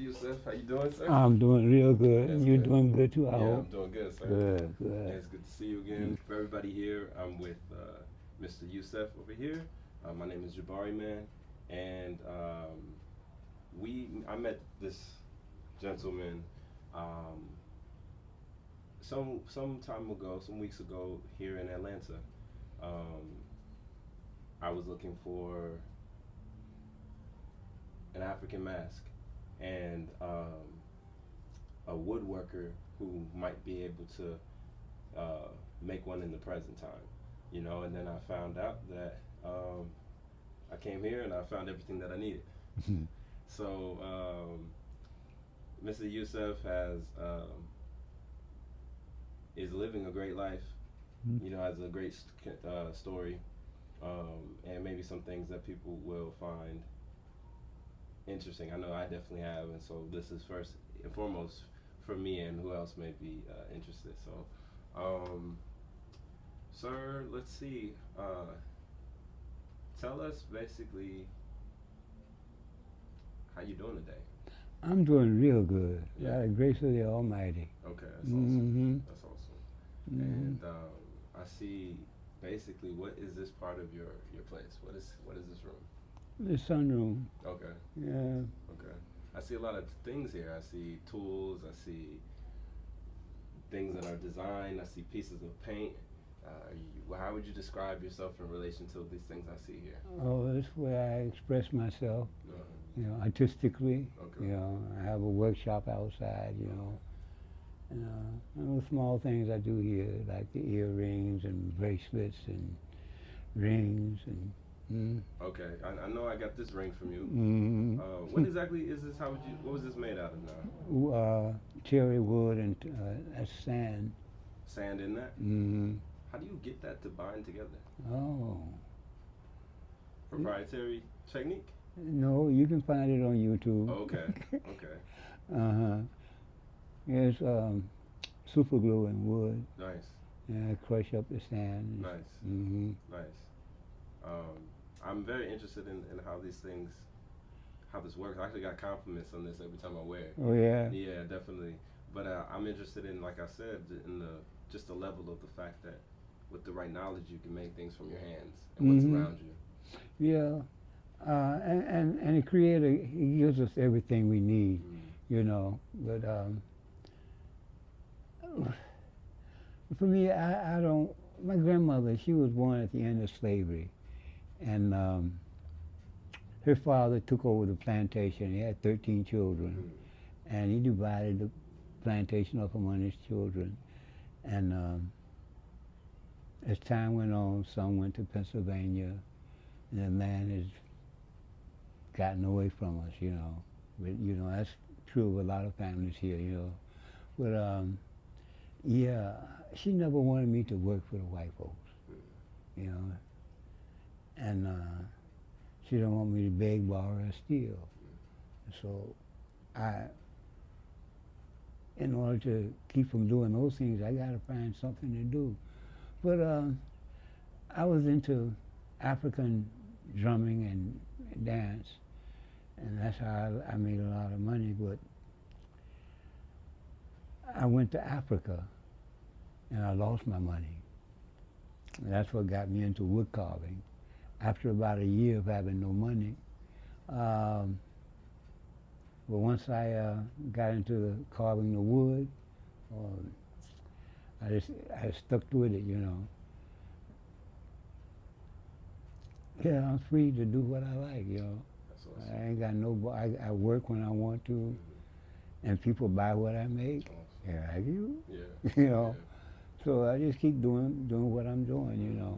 Yusef. How you doing, sir? I'm doing real good. That's You're good. doing good too, I Yeah, I'm hope. doing good, sir. Good, Yeah, good. it's good to see you again. For everybody here, I'm with Mr. Yusef over here. My name is Jabari-man, and I met this gentleman some time ago, some weeks ago here in Atlanta. Um, I was looking for an African mask and a woodworker who might be able to make one in the present time, you know. And then I found out that I came here and I found everything that I needed. So Mr. Yusef is living a great life, you know, has a great story, and maybe some things that people will find interesting. I know I definitely have, and so this is first and foremost for me and who else may be interested. So, sir, let's see. Tell us basically how you doing today. I'm doing real good. Yeah. By the grace of the Almighty. Okay, that's awesome. That's awesome. Mhm. And I see basically what is this part of your place? What is this room? The sunroom. Okay. Yeah. Okay. I see a lot of things here. I see tools. I see things that are designed. I see pieces of paint. How would you describe yourself in relation to these things I see here? Oh, that's where I express myself, Uh, you know, artistically. Okay. You know, I have a workshop outside, you know. And the small things I do here, like the earrings and bracelets and rings and. Okay. I know I got this ring from you. Mm-hmm. What exactly is this? What was this made out of now? Cherry wood and that's sand. Sand in that? Mm-hmm. How do you get that to bind together? Oh. Proprietary technique? No, you can find it on YouTube. Okay. Okay. Uh-huh. It's super glue and wood. Nice. And I crush up the sand. Nice. Mm-hmm. Nice. I'm very interested in how these things, how this works. I actually got compliments on this every time I wear it. Oh yeah. Yeah, definitely. But I'm interested in, like I said, in just the level of the fact that with the right knowledge you can make things from your hands and what's around you. Yeah. And the Creator, He gives us everything we need, you know. But for me, I don't. My grandmother, she was born at the end of slavery, and her father took over the plantation. He had 13 children, and he divided the plantation up among his children. And as time went on, some went to Pennsylvania, and the land has gotten away from us, you know. But, you know, that's true of a lot of families here, you know. But, yeah, she never wanted me to work for the white folks, you know. And she didn't want me to beg, borrow, or steal. So in order to keep from doing those things, I got to find something to do. But I was into African drumming and dance, and that's how I made a lot of money. But I went to Africa, and I lost my money. And that's what got me into wood carving. After about a year of having no money, but once I got into the carving the wood, I stuck with it, you know. Yeah, I'm free to do what I like, you know. That's awesome. I ain't got no. I work when I want to, and people buy what I make. Awesome. Yeah, I do. Yeah. You know. Yeah. So I just keep doing what I'm doing, you know.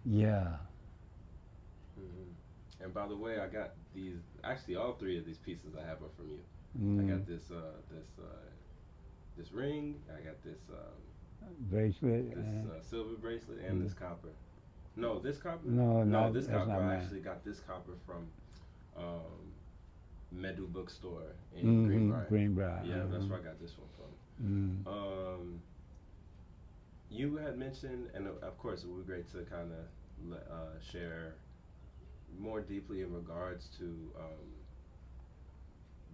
Yeah. And by the way, I got these. Actually, all three of these pieces I have are from you. I got this this ring. I got this Bracelet. this silver bracelet and this copper. No, this copper. No, this that's copper. not I mine. actually got this copper from Medu Bookstore in Greenbrier. Greenbrier. Yeah, that's where I got this one from. You had mentioned, and of course, it would be great to kind of share more deeply in regards to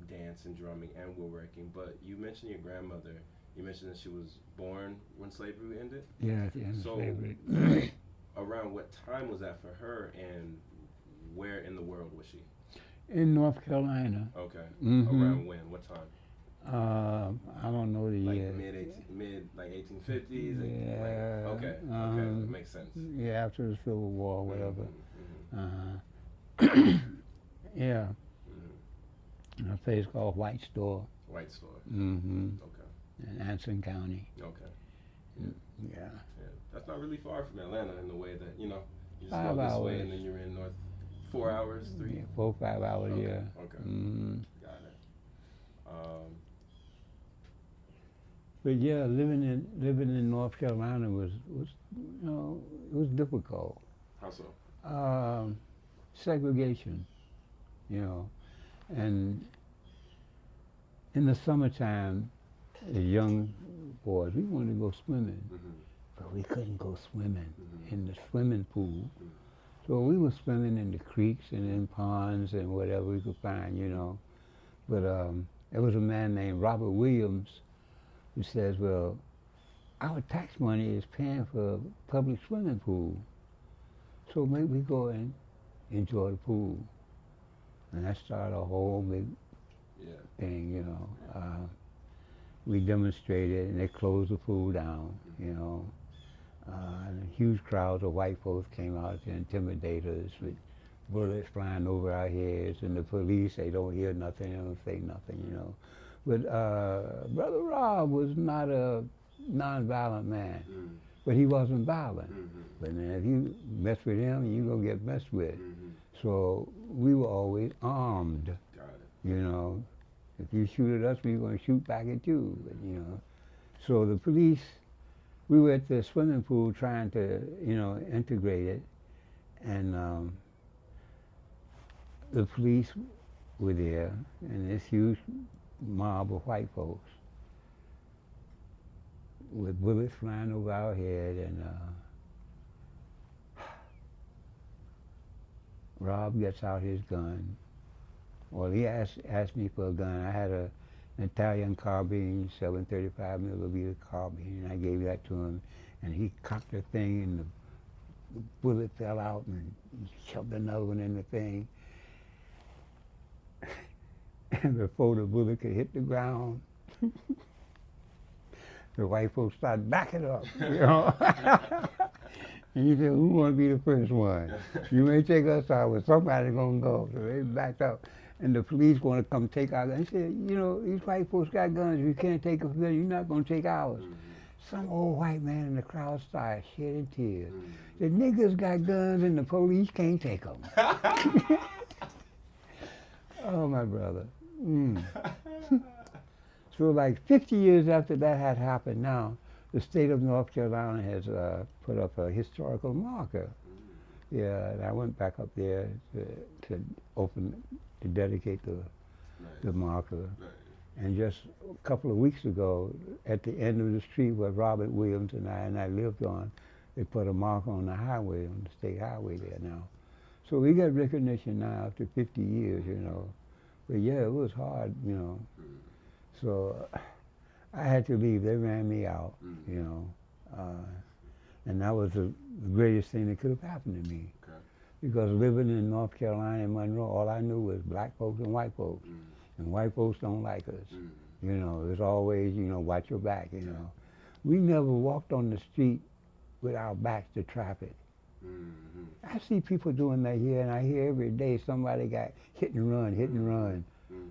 dance and drumming and woodworking, but you mentioned your grandmother. You mentioned that she was born when slavery ended. Yeah, at the end of So, slavery. around what time was that for her, and where in the world was she? In North Carolina. Okay. Mm-hmm. Around when? What time? I don't know the Like year. mid like 1850s. Yeah. Like, okay. Okay. That makes sense. Yeah, after the Civil War, whatever. Mm-hmm. Yeah, Mm-hmm. in a place called White Store. White Store. Mm-hmm. Okay. In Anson County. Okay. Yeah. Yeah. That's not really far from Atlanta in the way that you just 5 go this hours. way and then you're in North. 4 hours, 3. Yeah, 4 5 hours. Okay. Yeah. Okay. Mm-hmm. Got it. Um, But yeah, living in North Carolina was it was difficult. how so? Segregation, and in the summertime, as young boys, we wanted to go swimming, Mm-hmm. but we couldn't go swimming Mm-hmm. in the swimming pool. Mm-hmm. So we were swimming in the creeks and in ponds and whatever we could find. But there was a man named Robert Williams who says, well, our tax money is paying for a public swimming pool, so maybe we go and enjoy the pool. And that started a whole big thing. We demonstrated, and they closed the pool down. And huge crowds of white folks came out to intimidate us with bullets flying over our heads, and the police, they don't hear nothing, they don't say nothing. But Brother Rob was not a nonviolent man, but he wasn't violent. Mm-hmm. But then if you mess with him, you're going to get messed with. Mm-hmm. So we were always armed. Got it. If you shoot at us, we're going to shoot back at you. But, so the police, we were at the swimming pool trying to, integrate it, and the police were there, and this huge mob of white folks with bullets flying over our head, and Rob gets out his gun. Well, he asked me for a gun. I had an Italian carbine, 735 millimeter carbine, and I gave that to him, and he cocked the thing, and the bullet fell out, and he shoved another one in the thing. And before the bullet could hit the ground, the white folks started backing up, And he said, who want to be the first one? You may take us out, but somebody's going to go. So they backed up. And the police want to come take our guns. He said, these white folks got guns. You can't take them. You're not going to take ours. Mm-hmm. Some old white man in the crowd started shedding tears. The niggas got guns and the police can't take them. Oh, my brother. So like 50 years after that had happened now, the state of North Carolina has put up a historical marker. Yeah, and I went back up there to dedicate the marker. Right. And just a couple of weeks ago, at the end of the street where Robert Williams and I lived on, they put a marker on the highway, on the state highway there now. So we got recognition now after 50 years, But yeah, it was hard, So I had to leave. They ran me out, and that was the greatest thing that could have happened to me. Okay. Because living in North Carolina and Monroe, all I knew was black folks and white folks. And white folks don't like us. It's always, watch your back, We never walked on the street with our backs to traffic. I see people doing that here, and I hear every day somebody got hit and run.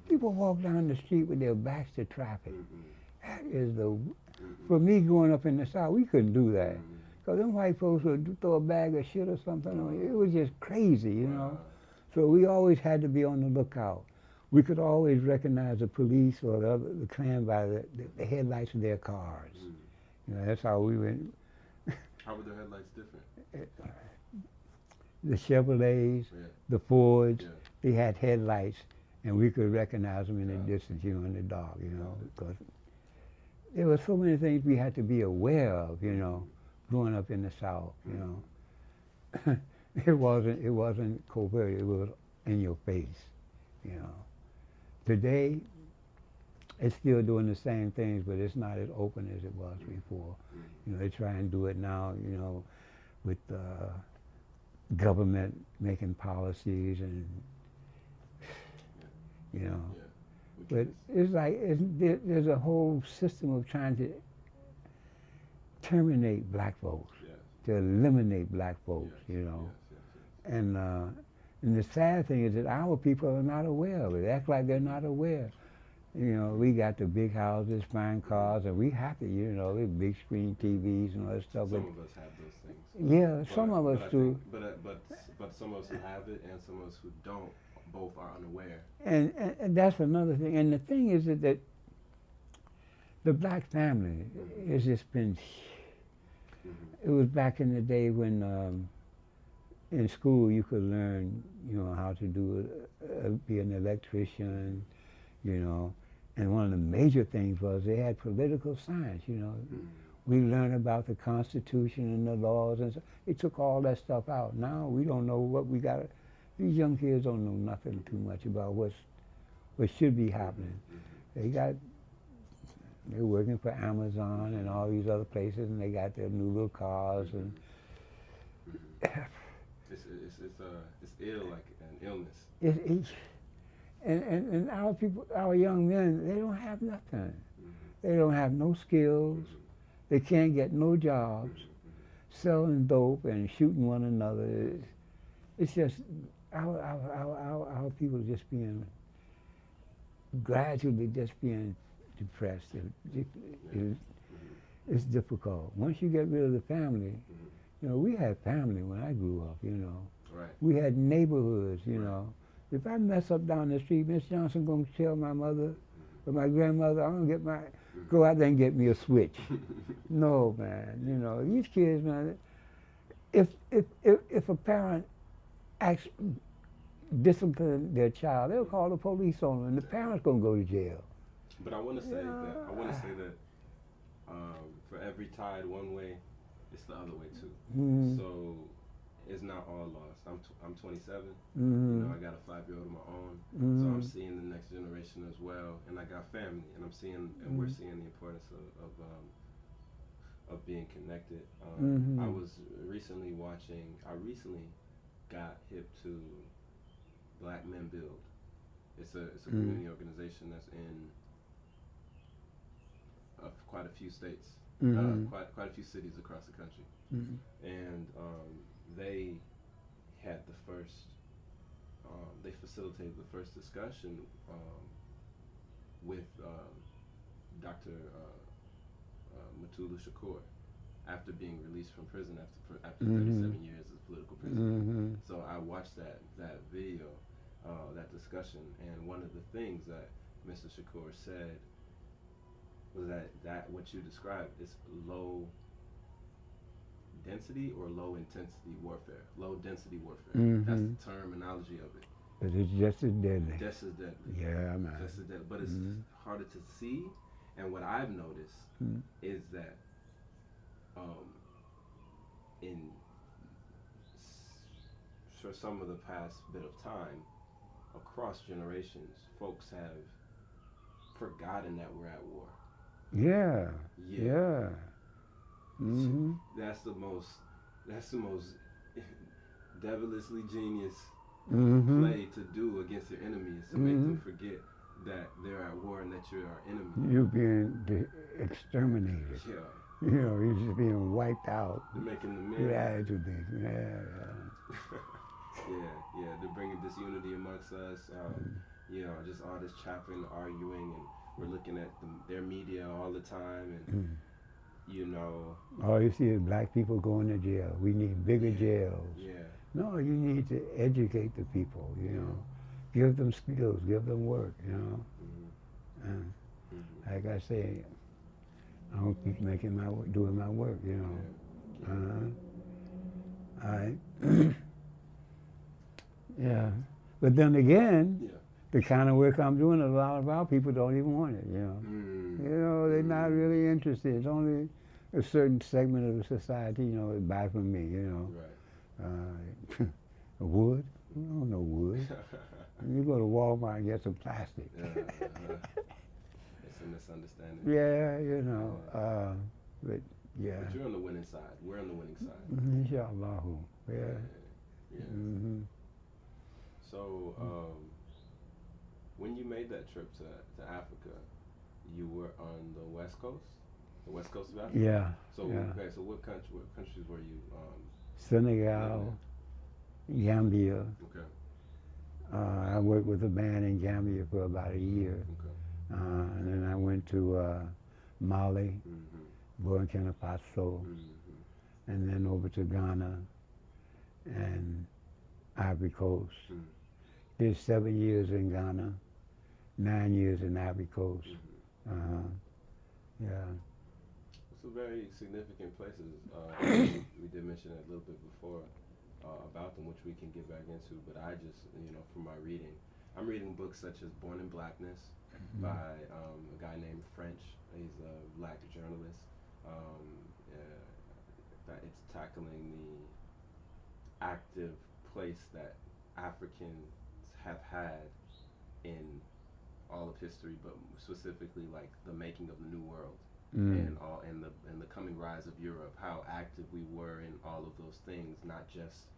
People walk down the street with their backs to traffic. That is for me growing up in the South, we couldn't do that. Because them white folks would throw a bag of shit or something on you. It was just crazy, So we always had to be on the lookout. We could always recognize the police or the Klan by the headlights of their cars. That's how we went. How were the headlights different? The Chevrolets, the Fords, they had headlights, and we could recognize them in the distance, in the dark, because there were so many things we had to be aware of, growing up in the South, It wasn't covert. It was in your face. You know. Today, it's still doing the same things, but it's not as open as it was before. You know, they try and do it now. You know, with government making policies and you know. But it's like there's a whole system of trying to terminate black folks, to eliminate black folks, you know. And the sad thing is that our people are not aware of it. They act like they're not aware. You know, we got the big houses, fine cars, and we happy, you know, with big screen TVs and all that stuff. Some but of us have those things. Yeah, some of us do. But some of us who have it and some of us who don't, both are unaware. And that's another thing. And the thing is that the black family has just been. It was back in the day when in school you could learn, you know, how to be an electrician, you know. And one of the major things was they had political science, you know. We learned about the Constitution and the laws, and so it took all that stuff out. Now we don't know what we got. These young kids don't know nothing too much about what should be happening. They're working for Amazon and all these other places, and they got their new little cars and. It's ill, like an illness. And our people, our young men, they don't have nothing. They don't have no skills. They can't get no jobs. Selling dope and shooting one another. It's just our people just being gradually just being depressed. It's difficult. Once you get rid of the family, you know, we had family when I grew up. You know, we had neighborhoods. You know. If I mess up down the street, Miss Johnson gonna tell my mother or my grandmother, I'm gonna go out there and get me a switch. No, man, you know, these kids, man, if a parent discipline their child, they'll call the police on them and the parent's gonna go to jail. But I wanna say that for every tide one way, it's the other way too. So it's not all lost. I'm 27. You know, I got a 5-year-old of my own, so I'm seeing the next generation as well, and I got family, and we're seeing the importance of being connected. I recently got hip to Black Men Build. It's a community organization that's in quite a few states, quite a few cities across the country, and they had they facilitated the first discussion with Dr. Mutulu Shakur after being released from prison after 37 years as political prisoner. So I watched that video, that discussion, and one of the things that Mr. Shakur said was that what you described is low density or low intensity warfare. Low density warfare. That's the terminology of it. But it's just as deadly. Just as deadly. Yeah, man. Just as deadly. But it's harder to see. And what I've noticed is that for some of the past bit of time, across generations, folks have forgotten that we're at war. Yeah. That's the most devilishly genius play to do against your enemies, to make them forget that they're at war and that you're our enemy. You're being exterminated. Yeah. You know, you're just being wiped out. They're making the men. Yeah. They're bringing disunity amongst us. You know, just all this chaffing, arguing, and we're looking at their media all the time, and you know. All you see is black people going to jail. We need bigger jails. Yeah. No, you need to educate the people, you know. Give them skills, give them work, you know. And like I say, I don't keep doing my work, you know. Yeah. But then again, the kind of work I'm doing, a lot of our people don't even want it, you know. You know, they're not really interested. It's only a certain segment of the society, you know, that buy from me, you know. Wood? I don't know wood. You go to Walmart and get some plastic. It's a misunderstanding. Yeah, you know. But yeah. But you're on the winning side. We're on the winning side. Inshallah. Yeah. Yeah. Mm-hmm. So, when you made that trip to Africa, you were on the west coast, of Africa. Yeah. So yeah. okay, so what countries were you? Senegal, Gambia. Okay. I worked with a band in Gambia for about a year. Okay. And then I went to Mali, Burkina Faso, and then over to Ghana and Ivory Coast. Did 7 years in Ghana, 9 years in Ivory Coast. Yeah. Some very significant places. We did mention it a little bit before about them, which we can get back into. But I just, from my reading, I'm reading books such as Born in Blackness by a guy named French. He's a black journalist. It's tackling the active place that Africans have had in all of history, but specifically like the making of the New World and the coming rise of Europe. How active we were in all of those things, not just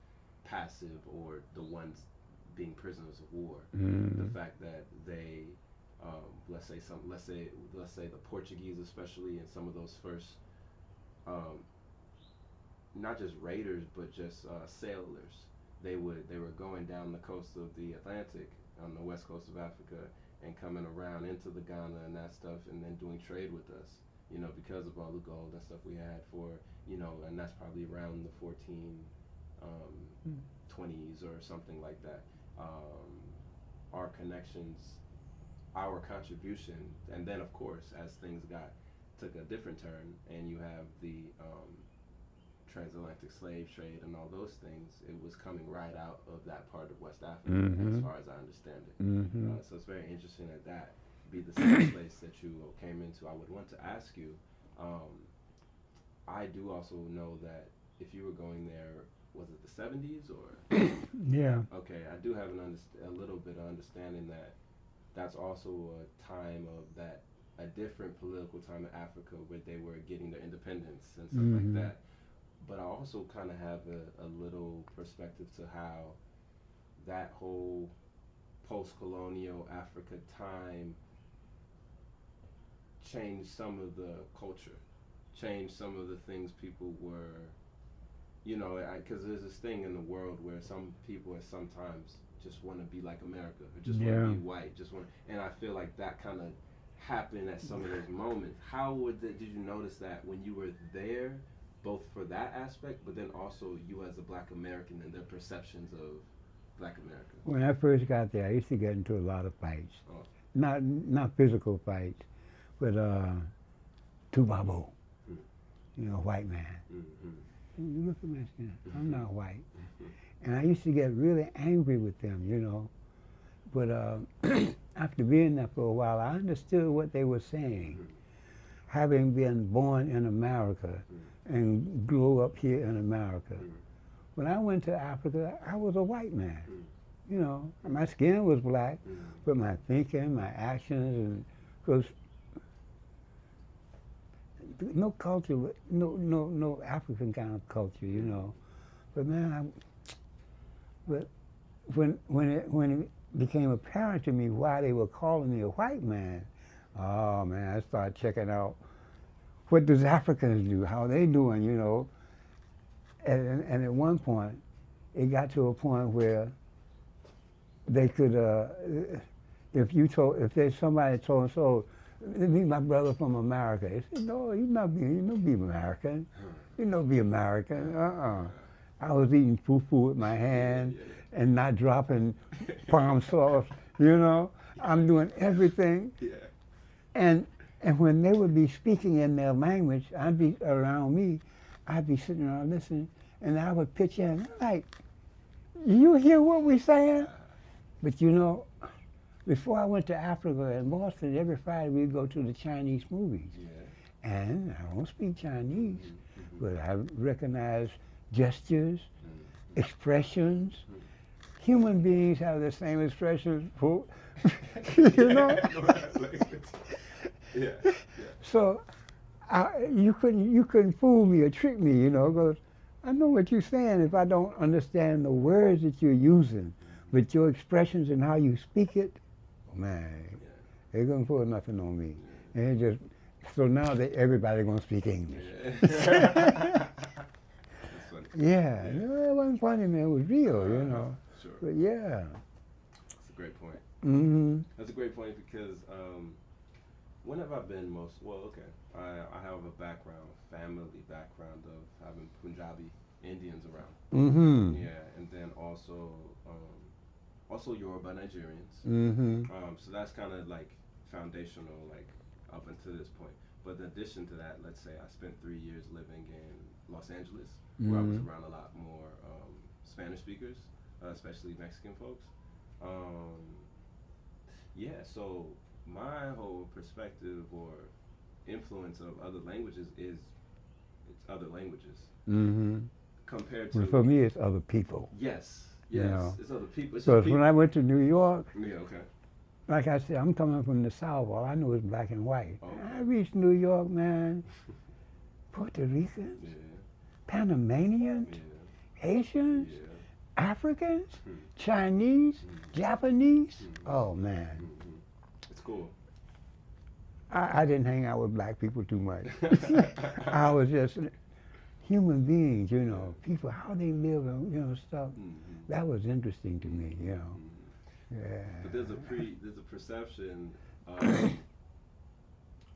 passive or the ones being prisoners of war. The fact that they, let's say the Portuguese, especially, and some of those first, not just raiders but just sailors. They were going down the coast of the Atlantic on the west coast of Africa and coming around into the Ghana and that stuff, and then doing trade with us, because of all the gold and stuff we had for, and that's probably around the 1420s or something like that. Our connections, our contribution, and then of course as things took a different turn, and you have the transatlantic slave trade and all those things, it was coming right out of that part of West Africa, as far as I understand it. So it's very interesting that be the same place that you came into. I would want to ask you, I do also know that if you were going there, was it the 70s or? Yeah. Okay, I do have a little bit of understanding that that's also a time of a different political time in Africa where they were getting their independence and stuff like that. But I also kind of have a little perspective to how that whole post-colonial Africa time changed some of the culture, changed some of the things people were, because there's this thing in the world where some people sometimes just want to be like America, or just want to be white, and I feel like that kind of happened at some of those moments. How did you notice that when you were there, both for that aspect, but then also you as a black American and their perceptions of black America? When I first got there, I used to get into a lot of fights. Not physical fights, but Tubabo, white man. You look at my skin, I'm not white. And I used to get really angry with them, But after being there for a while, I understood what they were saying. Having been born in America and grew up here in America. When I went to Africa, I was a white man. My skin was black, but my thinking, my actions, because no culture, no African kind of culture, But man, but when it became apparent to me why they were calling me a white man, oh man, I started checking out what does Africans do, how they doing, And at one point, it got to a point where they could, if there's somebody told, so, meet my brother from America. They said, no, you not be American. You don't be American. I was eating fufu with my hand and not dropping palm sauce, I'm doing everything. And when they would be speaking in their language, I'd be around me, I'd be sitting around listening, and I would pitch in, like, you hear what we're saying? But before I went to Africa and Boston, every Friday we'd go to the Chinese movies. And I don't speak Chinese, but I recognize gestures, expressions. Human beings have the same expressions for, you know. Yeah. So you couldn't fool me or trick me, you know, because I know what you're saying if I don't understand the words that you're using, but your expressions and how you speak it, man, they're gonna pull nothing on me. And it just so now that everybody gonna speak English. That's funny. Yeah, no, it wasn't funny, man. It was real, you know. Sure. But yeah. That's a great point. Mm-hmm. That's a great point because when have I been most, well, okay, I have a background, family background of having Punjabi Indians around. Mm-hmm. Yeah, and then also Yoruba Nigerians. Mm-hmm. So that's kind of like foundational, like up until this point. But in addition to that, let's say I spent 3 years living in Los Angeles, where I was around a lot more Spanish speakers, especially Mexican folks. Yeah, so my whole perspective or influence of other languages is it's other languages Mm-hmm. compared to. Well, for me, it's other people. Yes, You yes, know. it's other people. It's just Because people. when I went to New York, Yeah, okay. like I said, I'm coming from the South. All I know is black and white. Okay. I reached New York, man. Puerto Ricans, Yeah, Panamanians, yeah, Haitians, yeah. Africans, Hmm. Chinese, Japanese. Mhm. Oh man, Mhm. It's cool. I didn't hang out with black people too much. I was just human beings, you know, people how they live and you know stuff. Mhm. That was interesting to me, you know. Mhm. Yeah. But there's a perception,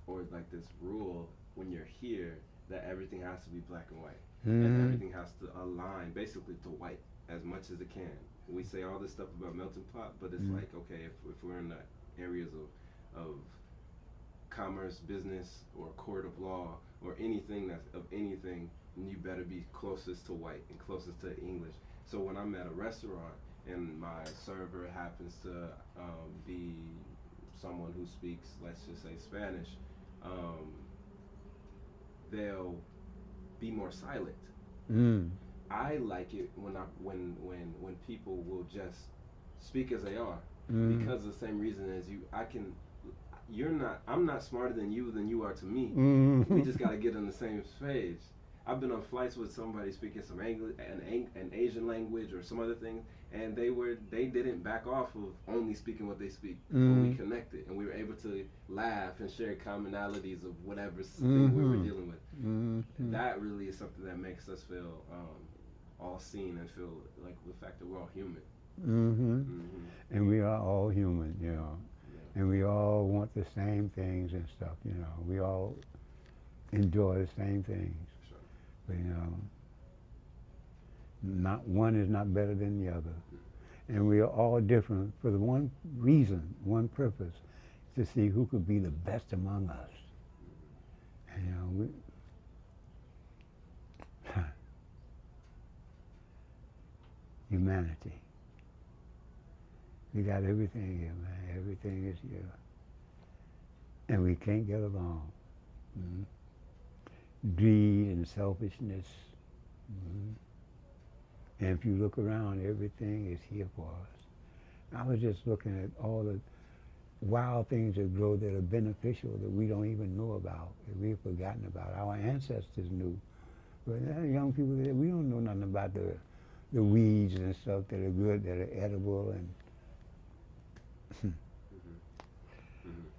or like this rule when you're here that everything has to be black and white, and everything has to align basically to white as much as it can. We say all this stuff about melting pot, but it's like okay, if we're in the areas of commerce, business, or court of law, or anything that's of anything, you better be closest to white and closest to English. So when I'm at a restaurant and my server happens to be someone who speaks, let's just say Spanish, they'll be more silent. I like it when people will just speak as they are because of the same reason as you. I'm not smarter than you are to me. We just got to get on the same page. I've been on flights with somebody speaking some English, an Asian language or some other thing, and they didn't back off of only speaking what they speak. But we connected, and we were able to laugh and share commonalities of whatever thing we were dealing with. That really is something that makes us feel all seen and feel like the fact that we're all human. And we are all human, you know. And we all want the same things and stuff, you know. We all enjoy the same things. Sure. But, you know, not one is not better than the other. And we are all different for the one reason, one purpose, to see who could be the best among us. And, you know, humanity. We got everything here, man. Everything is here. And we can't get along. Greed and selfishness. And if you look around, everything is here for us. I was just looking at all the wild things that grow that are beneficial that we don't even know about, that we've forgotten about. Our ancestors knew. But young people, we don't know nothing about the weeds and stuff that are good, that are edible. And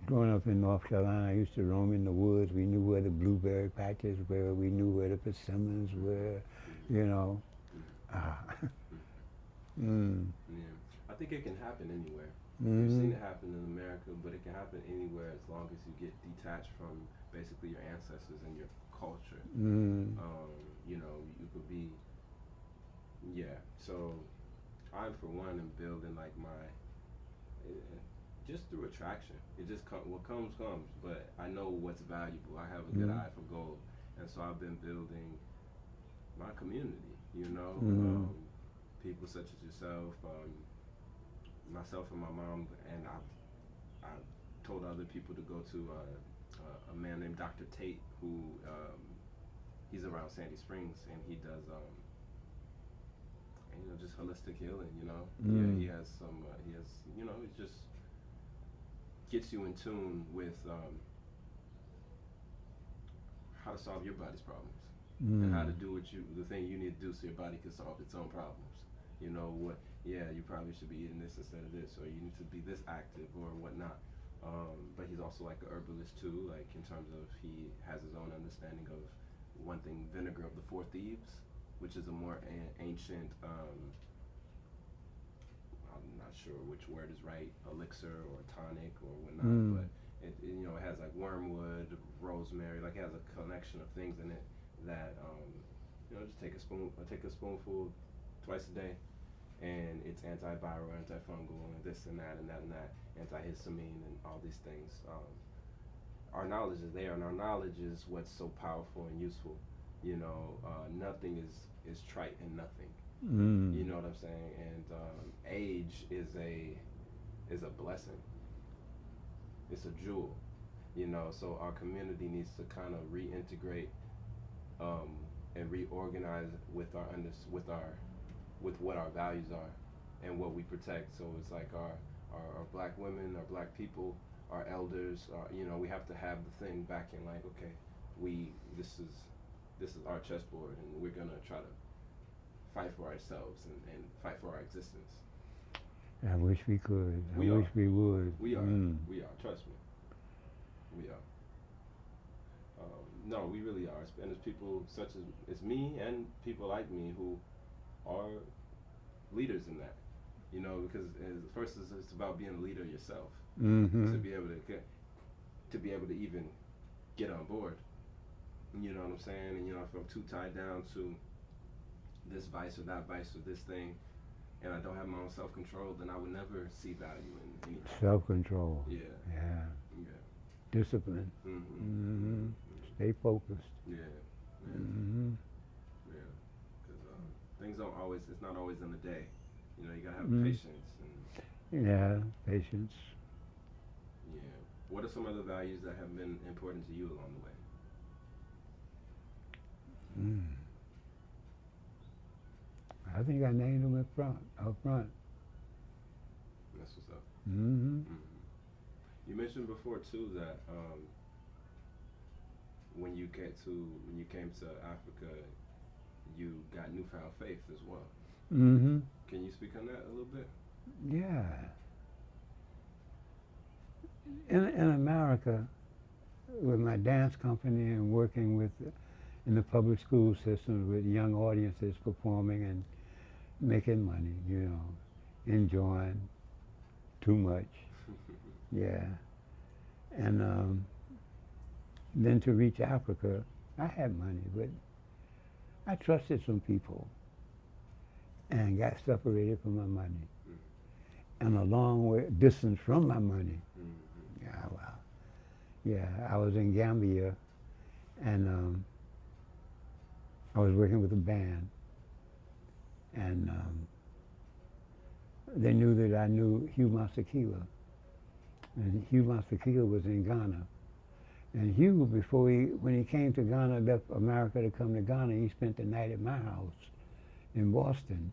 growing up in North Carolina, I used to roam in the woods. We knew where the blueberry patches were. We knew where the persimmons were, you know. Yeah. I think it can happen anywhere. You've seen it happen in America, but it can happen anywhere as long as you get detached from basically your ancestors and your culture. You know, you could be, so I, for one, am building like just through attraction. It just what comes, but I know what's valuable. I have a good eye for gold. And so I've been building my community, you know, people such as yourself, myself and my mom, and I've told other people to go to a man named Dr. Tate, who he's around Sandy Springs, and he does just holistic healing. Mm. He has some. He has, it just gets you in tune with how to solve your body's problems and how to do the thing you need to do so your body can solve its own problems. What? Yeah, you probably should be eating this instead of this, or you need to be this active or whatnot. But he's also like a herbalist too, like in terms of he has his own understanding of one thing, vinegar of the four thieves, which is a more ancient. I'm not sure which word is right, elixir or tonic or whatnot, but it has like wormwood, rosemary, like it has a collection of things in it that just take a spoonful twice a day, and it's antiviral, antifungal, and this and that and that and that, antihistamine, and all these things. Our knowledge is there, and our knowledge is what's so powerful and useful. Nothing is trite and nothing. You know what I'm saying? And age is a blessing. It's a jewel. So our community needs to kind of reintegrate and reorganize with with what our values are and what we protect. So it's like our black women, our black people, our elders. We have to have the thing back in, like, okay, this is our chessboard, and we're gonna try to fight for ourselves and fight for our existence. I wish we could. I wish we would. We are. We are. Trust me. We are. No, we really are. And there's people such as it's me and people like me who are leaders in that. Because first it's about being a leader yourself, to be able to even get on board. You know what I'm saying? And if I'm too tied down to this vice or that vice or this thing, and I don't have my own self-control, then I would never see value in anything. Self-control. Yeah. Yeah. Discipline. Stay focused. Yeah. Yeah. Yeah. Because things don't always. It's not always in the day. You gotta have patience. Yeah, patience. Yeah. What are some other values that have been important to you along the way? I think I named them up front. That's what's up. You mentioned before too that when you came to Africa, you got newfound faith as well. Can you speak on that a little bit? Yeah. In America, with my dance company and working in the public school system with young audiences performing and making money, enjoying too much. Yeah. And then to reach Africa, I had money, but I trusted some people and got separated from my money. And a long way distance from my money. Yeah, wow. Yeah, I was in Gambia, and I was working with a band, and they knew that I knew Hugh Masekela, and Hugh Masekela was in Ghana. And Hugh, when he came to Ghana, left America to come to Ghana, he spent the night at my house in Boston.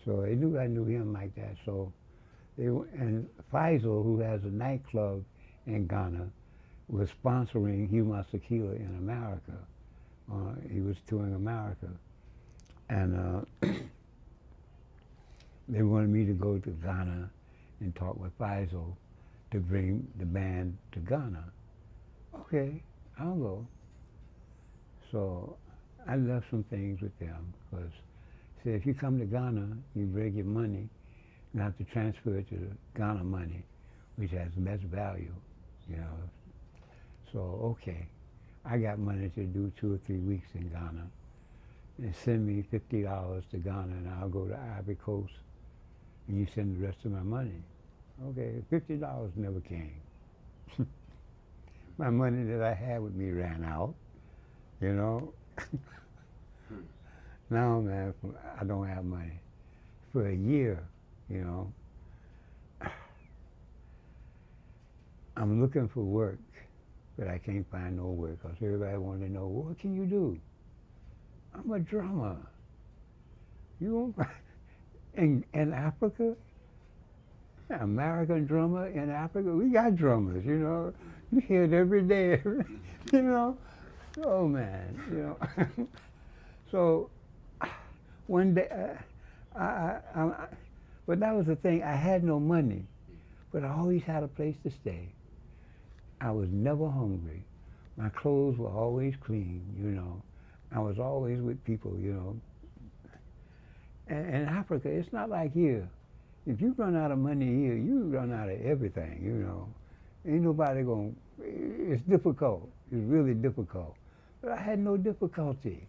So they knew I knew him like that. So and Faisal, who has a nightclub in Ghana, was sponsoring Hugh Masekela in America. He was touring America. And they wanted me to go to Ghana and talk with Faisal to bring the band to Ghana. Okay, I'll go. So I left some things with them because say if you come to Ghana, you bring your money, you have to transfer it to the Ghana money, which has less value, So okay, I got money to do 2 or 3 weeks in Ghana, and send me $50 to Ghana, and I'll go to Ivory Coast, and you send the rest of my money. Okay, $50 never came. My money that I had with me ran out, Now, man, I don't have money. For a year, I'm looking for work, but I can't find no work because everybody wants to know, what can you do? I'm a drummer. You in Africa, American drummer in Africa, we got drummers, you know. You hear it every day, you know. Oh man, you know. So one day, but that was the thing. I had no money, but I always had a place to stay. I was never hungry. My clothes were always clean, you know. I was always with people, you know. And in Africa, it's not like here. If you run out of money here, you run out of everything, you know. Ain't nobody gonna, it's difficult. It's really difficult. But I had no difficulty.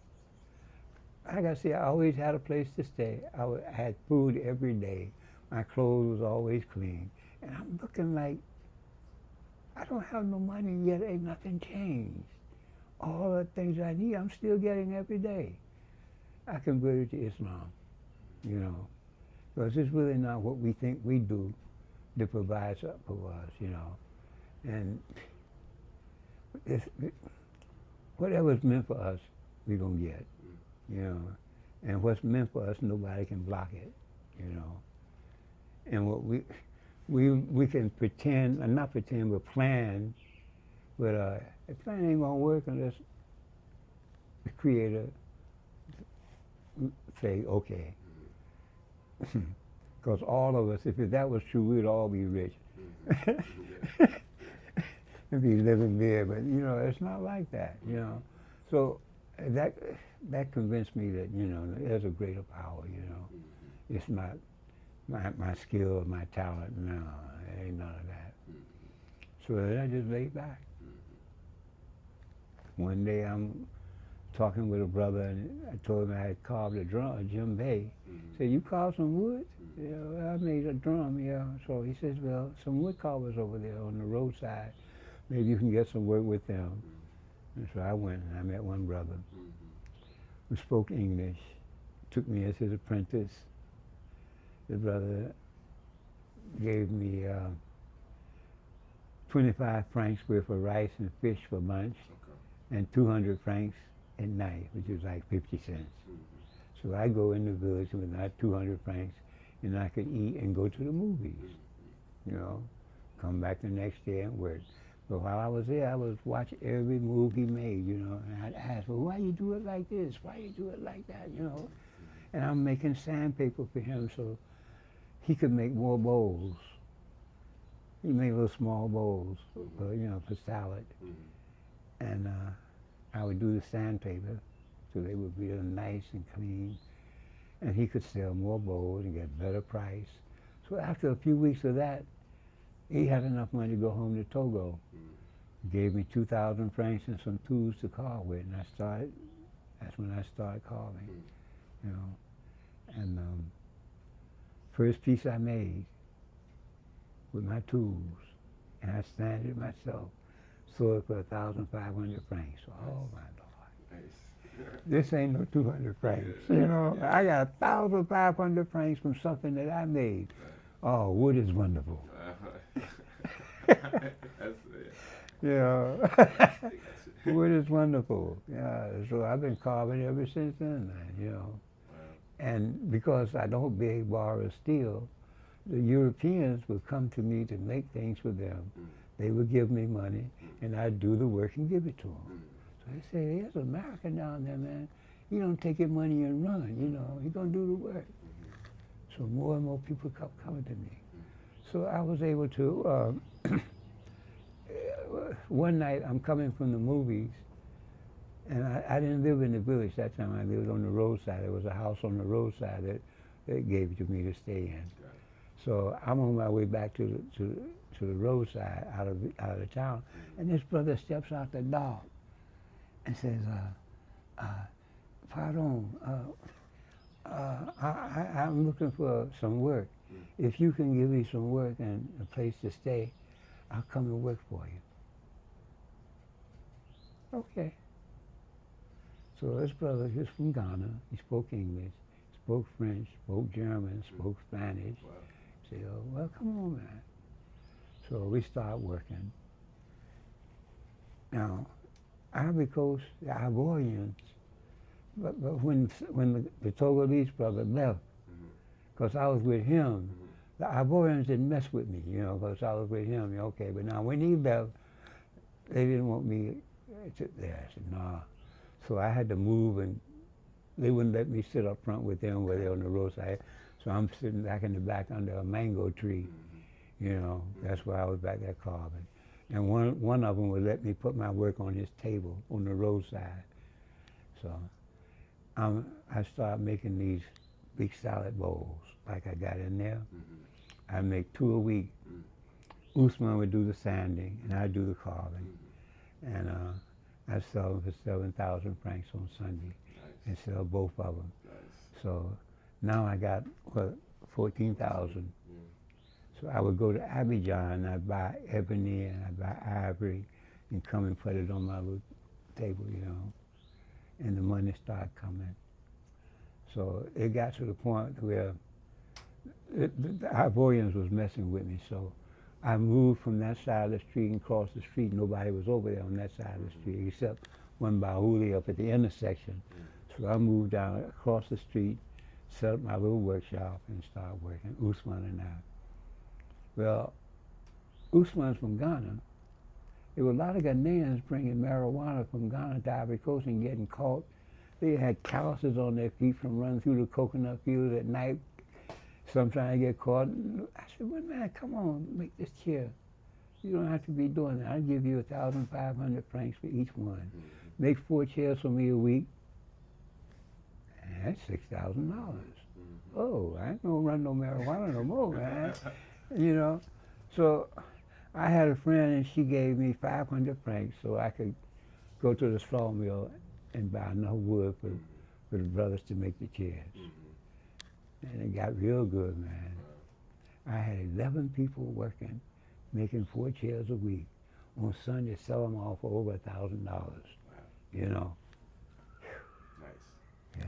Like I said, I always had a place to stay. I had food every day. My clothes was always clean. And I'm looking like, I don't have no money yet, ain't nothing changed. All the things I need, I'm still getting every day. I converted to Islam, you know. Because it's really not what we think we do that provides up for us, you know. And whatever's meant for us, we're going to get, you know. And what's meant for us, nobody can block it, you know. And what we can pretend, not pretend, but plan, but the plan ain't going to work unless the Creator say, okay. Because all of us, if that was true, we'd all be rich. And be living there, but you know, it's not like that, you know. So that convinced me that, you know, there's a greater power, you know. It's not my skill, my talent, no, it ain't none of that. So then I just laid back. One day I'm talking with a brother, and I told him I had carved a drum, a djembe. He said, you carved some wood? Yeah, well, I made a drum, yeah. So he says, well, some wood carvers over there on the roadside. Maybe you can get some work with them. And so I went and I met one brother who spoke English, took me as his apprentice. The brother gave me 25 francs worth of rice and fish for lunch, and 200 francs at night, which is like 50 cents. So I go in the village with not 200 francs, and I could eat and go to the movies, you know, come back the next day and work. But while I was there, I was watching every move he made, you know, and I'd ask, well, why you do it like this? Why you do it like that, you know? And I'm making sandpaper for him so he could make more bowls. He made little small bowls, for, you know, for salad. And I would do the sandpaper so they would be nice and clean. And he could sell more bowls and get better price. So after a few weeks of that, he had enough money to go home to Togo. He gave me 2,000 francs and some tools to carve with, and that's when I started carving, you know. And first piece I made with my tools, and I sanded it myself, sold it for 1,500 francs. Oh my Lord. Nice. This ain't no 200 francs, you know. I got 1,500 francs from something that I made. Oh, wood is wonderful. You know, wood is wonderful. Yeah, so I've been carving ever since then, man, you know. And because I don't beg, borrow, steal, the Europeans would come to me to make things for them. They would give me money, and I'd do the work and give it to them. So they say, there's an American down there, man. He don't take your money and run, you know. He gonna do the work. So more and more people kept coming to me. So I was able to, one night I'm coming from the movies, and I didn't live in the village that time. I lived on the roadside. There was a house on the roadside that they gave to me to stay in. So I'm on my way back to the roadside out of the town, and this brother steps out the door and says, pardon, I'm looking for some work. If you can give me some work and a place to stay, I'll come and work for you. Okay. So this brother, he's from Ghana. He spoke English, spoke French, spoke German, spoke Spanish. Wow. He said, oh, well, come on, man. So we start working. Now, Ivory Coast, the Ivorians, but when the Togolese brother left, because I was with him. The Ivorians didn't mess with me, you know, because I was with him. Okay, but now when he left, they didn't want me there. I said, nah. So I had to move, and they wouldn't let me sit up front with them where they're on the roadside. So I'm sitting back in the back under a mango tree, you know. That's where I was back there carving. And one of them would let me put my work on his table on the roadside. So I started making these big salad bowls like I got in there. I make 2 a week. Usman would do the sanding, and I do the carving. And I sell them for 7,000 francs on Sunday, and sell both of them. So now I got, what, 14,000. So I would go to Abidjan, and I'd buy ebony, and I'd buy ivory, and come and put it on my little table, you know, and the money started coming. So it got to the point where the Ivorians was messing with me, so I moved from that side of the street and crossed the street. Nobody was over there on that side of the street except one Bahuli up at the intersection. So I moved down across the street, set up my little workshop, and started working, Usman and I. Well, Usman's from Ghana. There were a lot of Ghanaians bringing marijuana from Ghana to Ivory Coast and getting caught. They had calluses on their feet from running through the coconut fields at night. Some trying to get caught. I said, well, man, come on, make this chair. You don't have to be doing that. I'll give you 1,500 francs for each one. Make 4 chairs for me a week. And that's $6,000. Oh, I ain't gonna run no marijuana no more, man. You know, so I had a friend, and she gave me 500 francs so I could go to the sawmill and buy enough wood for the brothers to make the chairs. And it got real good, man. I had 11 people working, making 4 chairs a week. On Sunday, sell them all for over $1,000. You know. Nice. Yeah.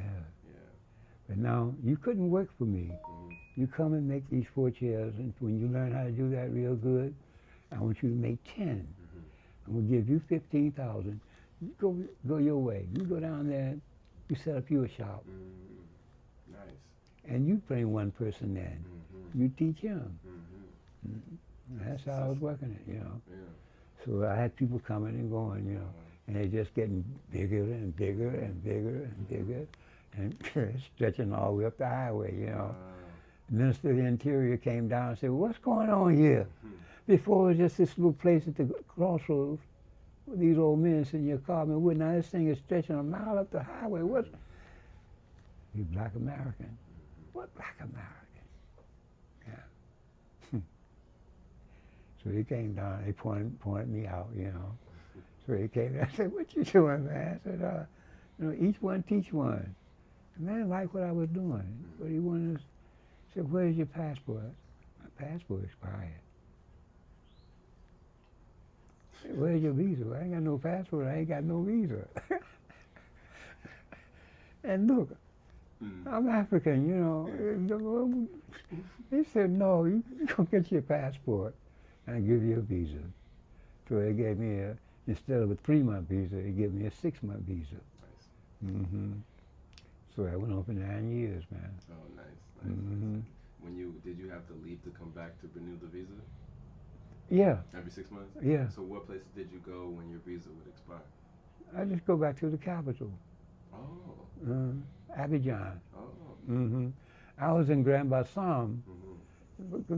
But now, you couldn't work for me. You come and make these 4 chairs, and when you learn how to do that real good, I want you to make 10. I'm gonna give you 15,000. Go your way. You go down there, you set up you a shop. Nice. And you bring one person in. You teach him. That's how I was working it, you know. So I had people coming and going, you know, and they're just getting bigger and bigger and bigger and bigger, and stretching all the way up the highway, you know. The Minister of the Interior came down and said, well, what's going on here? Before it was just this little place at the crossroads with these old men sitting in your car and wood. Now this thing is stretching a mile up the highway. What? You Black American. What Black American? Yeah. So he came down, he pointed me out, you know. So he came down, I said, what you doing, man? I said, you know, each one teach one. The man liked what I was doing. But he wanted to, he said, where's your passport? My passport expired. I said, where's your visa? I ain't got no passport, I ain't got no visa. And look, I'm African, you know. He said, no, you go get your passport and I'll give you a visa. So they gave me instead of a 3-month visa, they gave me a 6-month visa. Nice. So I went on for 9 years, man. Oh, nice. When did you have to leave to come back to renew the visa? Yeah. Every 6 months? Yeah. So what places did you go when your visa would expire? I just go back to the capital. Oh. Abidjan. Oh. I was in Grand Bassam.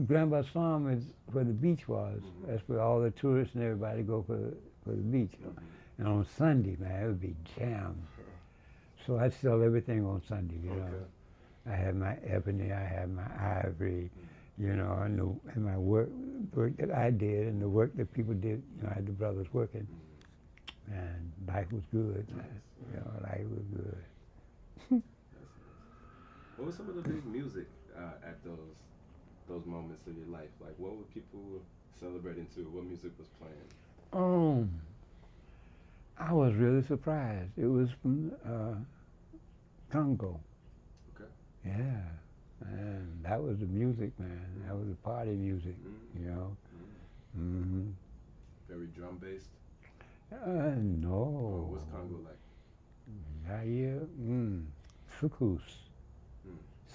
Grand Bassam is where the beach was. That's where all the tourists and everybody go for the beach. And on Sunday, man, it would be jammed. So I'd sell everything on Sunday, you know. I had my ebony, I had my ivory, you know, and my work that I did and the work that people did, you know, I had the brothers working. And life was good, man. You know, life was good. What was some of the big music at those moments of your life? Like, what were people celebrating to? What music was playing? I was really surprised. It was from Congo. Okay. Yeah, and that was the music, man. That was the party music, you know. Very drum based. No. Oh, what's Congo like? Zaire, Soukous.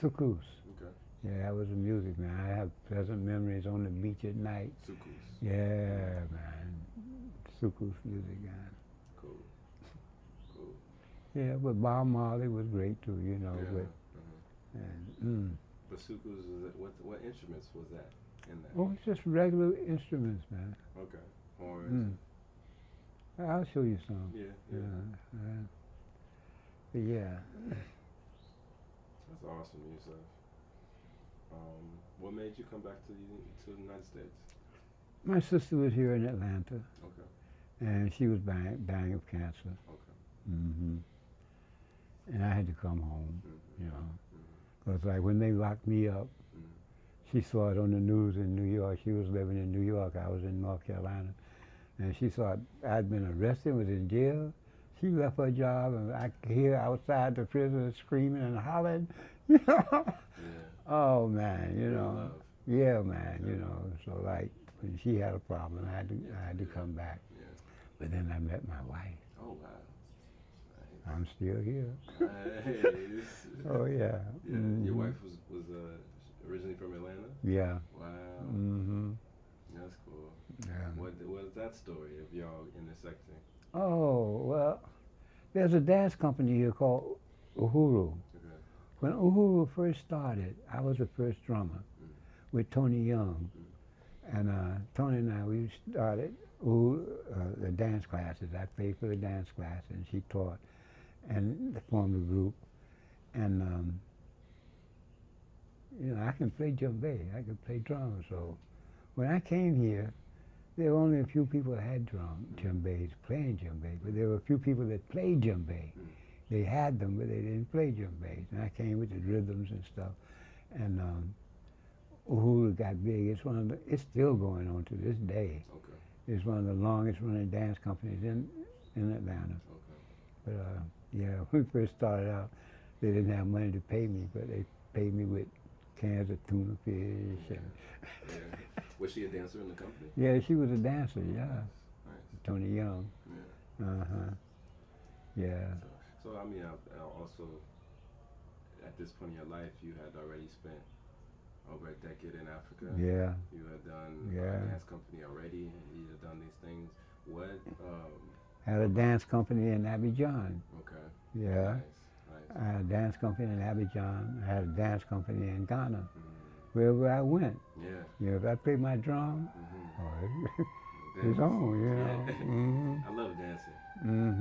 Soukous. Okay. Yeah, that was the music, man. I have pleasant memories on the beach at night. Sukus. Yeah, man. Sukus music, man. Cool. Cool. Yeah, but Bob Marley was great too, you know. Yeah. But and But sukus was it, what instruments was that in that? oh, it's just regular instruments, man. Okay. Horns. I'll show you some. Yeah. But yeah. That's awesome, Yusef. What made you come back to the United States? My sister was here in Atlanta, Okay. and she was dying of cancer. Okay. And I had to come home, you know. Mm-hmm. Because like when they locked me up, she saw it on the news in New York. She was living in New York. I was in North Carolina. And she saw I'd been arrested, was in jail. She left her job, and I could hear outside the prison screaming and hollering, you know. Yeah. Oh, man, you know. Love. Yeah, man, you know. So, like, when she had a problem, I had to come back. Yeah. But then I met my wife. Oh, wow. Nice. I'm still here. Nice. Oh, yeah. Yeah. Your wife was originally from Atlanta? Yeah. Wow. That's cool. Yeah. What is that story of y'all intersecting? Oh, well, there's a dance company here called Uhuru. Okay. When Uhuru first started, I was the first drummer with Tony Young. And Tony and I, we started the dance classes. I paid for the dance class, and she taught, and formed a group. And, you know, I can play djembe, I can play drums. So when I came here, there were only a few people that had djembes, playing djembe, but there were a few people that played djembe. They had them, but they didn't play djembes. And I came with the rhythms and stuff. And Uhuru got big. It's still going on to this day. Okay. It's one of the longest running dance companies in Atlanta. Okay. But yeah, when we first started out, they didn't have money to pay me, but they paid me with cans of tuna fish. And Yeah. Was she a dancer in the company? yeah, she was a dancer, yeah. Nice. Tony Young. Yeah. Yeah. So I mean, I also, at this point in your life, you had already spent over a decade in Africa. Yeah. You had done Yeah. a dance company already. You had done these things. What? Had a dance company in Abidjan. Okay. Yeah. Nice. I had a dance company in Abidjan. I had a dance company in Ghana. Wherever I went. Yeah. You know, if I played my drum, it's on, you know. I love dancing. I really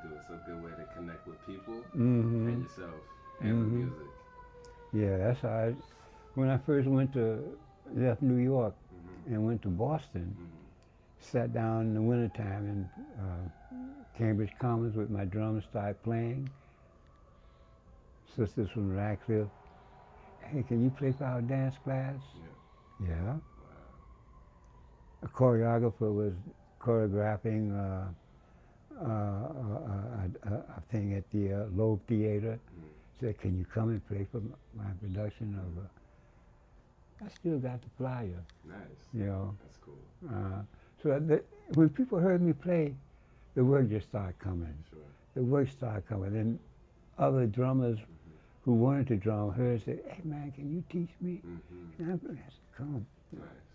do. It's a good way to connect with people and yourself and with music. Yeah, that's how when I first left New York and went to Boston, sat down in the wintertime in Cambridge Commons with my drums, started playing. Sisters from Radcliffe, hey, can you play for our dance class? Yeah. Wow. A choreographer was choreographing a thing at the Loeb Theater. Said, can you come and play for my production of I still got the flyer. Nice. You know. That's cool. So when people heard me play, the work just started coming. Sure. The work started coming. And other drummers who wanted to drum heard and said, hey man, can you teach me? And I said, come. Nice.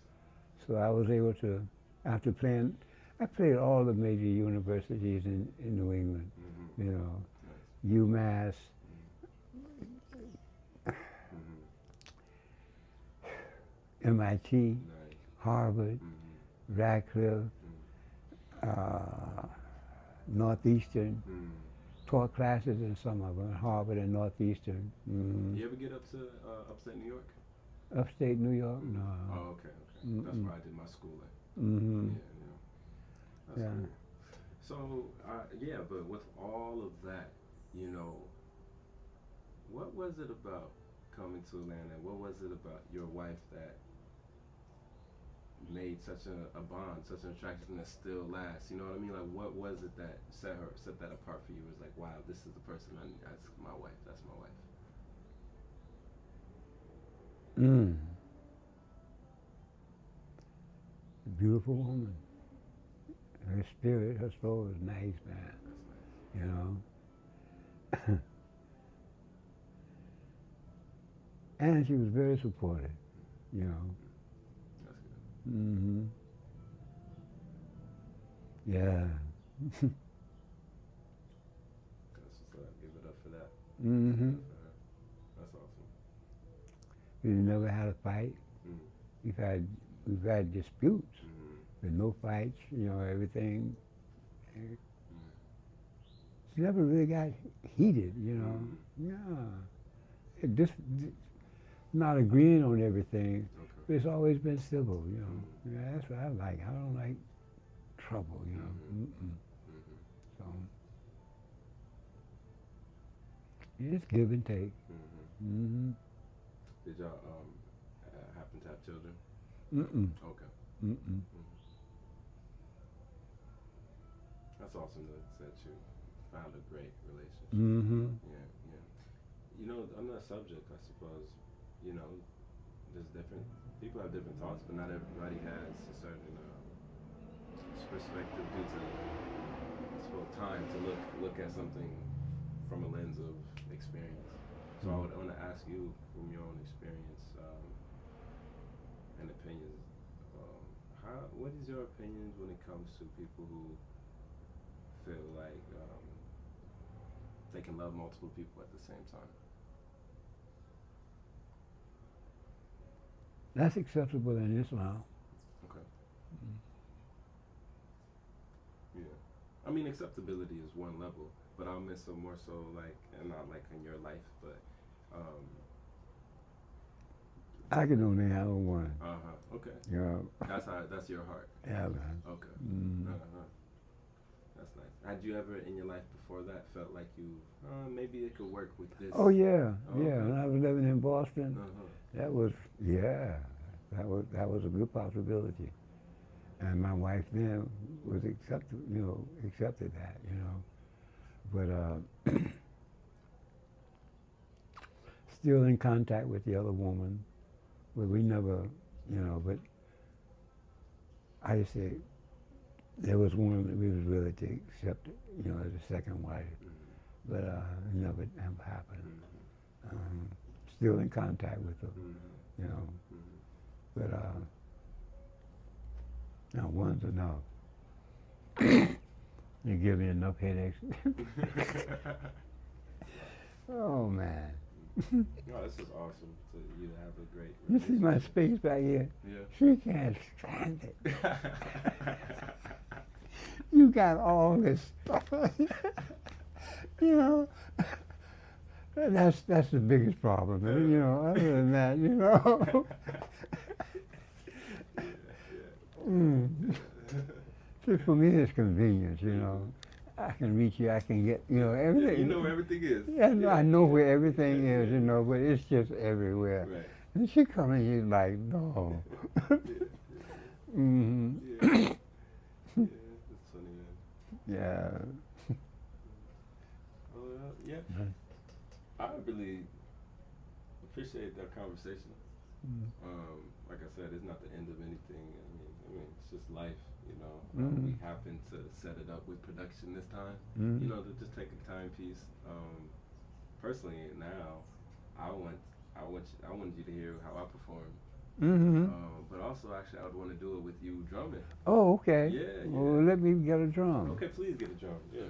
So I was able to, after playing, I played all the major universities in New England. You know, UMass, MIT, Harvard, Radcliffe, Northeastern. Taught classes in some of them, Harvard and Northeastern. You ever get up to upstate New York? Upstate New York? No. Oh, okay. That's where I did my schooling. Yeah, that's cool. So, yeah, but with all of that, you know, what was it about coming to Atlanta? What was it about your wife that made such a bond, such an attraction that still lasts? You know what I mean? Like, what was it that set that apart for you? It was like, wow, this is the person that's my wife. That's my wife. A beautiful woman. Her spirit, her soul is nice, man. You know. And she was very supportive, you know. That's good. Mm-hmm. Yeah. That's what's up. Give it up for that. Mm-hmm. Good for her. That's awesome. We've never had a fight. Mm. We've had disputes, Mm-hmm. but no fights. You know, everything. Mm. She never really got heated. You know. Mm. Yeah. Not agreeing on everything. Okay. But it's always been civil. You know. Mm. Yeah, that's what I like. I don't like trouble. You know. Mm-hmm. Mm-mm. Mm-hmm. So it's give and take. Mm-hmm. Mm-hmm. Did y'all happen to have children? Mm-mm. Okay. Mm-mm. Mm-hmm. That's awesome that you found a great relationship. Mm-hmm. Yeah, yeah. You know, on that subject, I suppose, you know, there's different people have different thoughts, but not everybody has a certain perspective due to, I suppose, time to look at something from a lens of experience. So I want to ask you, from your own experience and opinions, what is your opinions when it comes to people who feel like they can love multiple people at the same time? That's acceptable in Islam. Okay. Yeah. I mean, acceptability is one level, but I'll miss so more so like, and not like in your life, but. I can only handle one. Okay. You know. That's your heart. Yeah, man. Okay. Mm. That's nice. Had you ever in your life before that felt like you maybe it could work with this? Oh yeah, Oh, yeah. okay. When I was living in Boston, Uh-huh. that was a good possibility. And my wife then was accepted that, you know. But still in contact with the other woman, but we never, you know. But I just say there was one that we was ready to accept, you know, as a second wife, Mm-hmm. but it never happened. Mm-hmm. Still in contact with her, Mm-hmm. you know. Mm-hmm. But now one's enough. You give me enough headaches. Oh man. No, this is awesome to you to have a great You see my space back here? Yeah. She can't stand it. You got all this stuff. You know. That's the biggest problem. You know, other than that, you know. See, for me, it's convenience, you know. I can reach you, I can get, you know, everything. You know where everything is. Yeah, I know where everything is, you know, but it's just everywhere. Right. And she come in, you're like, no. Mm-hmm. Yeah. That's funny, man. Yeah. Yeah. I really appreciate that conversation. Like I said, it's not the end of anything. I mean, it's just life, you know. We happened to set it up with production this time, you know, to just take a timepiece. Personally, now, I wanted you to hear how I perform. Mm-hmm. But also, actually, I would want to do it with you drumming. Oh, okay. Yeah. Well, let me get a drum. Okay, please get a drum. Yeah.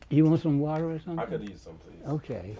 You want some water or something? I could use some, please. Okay.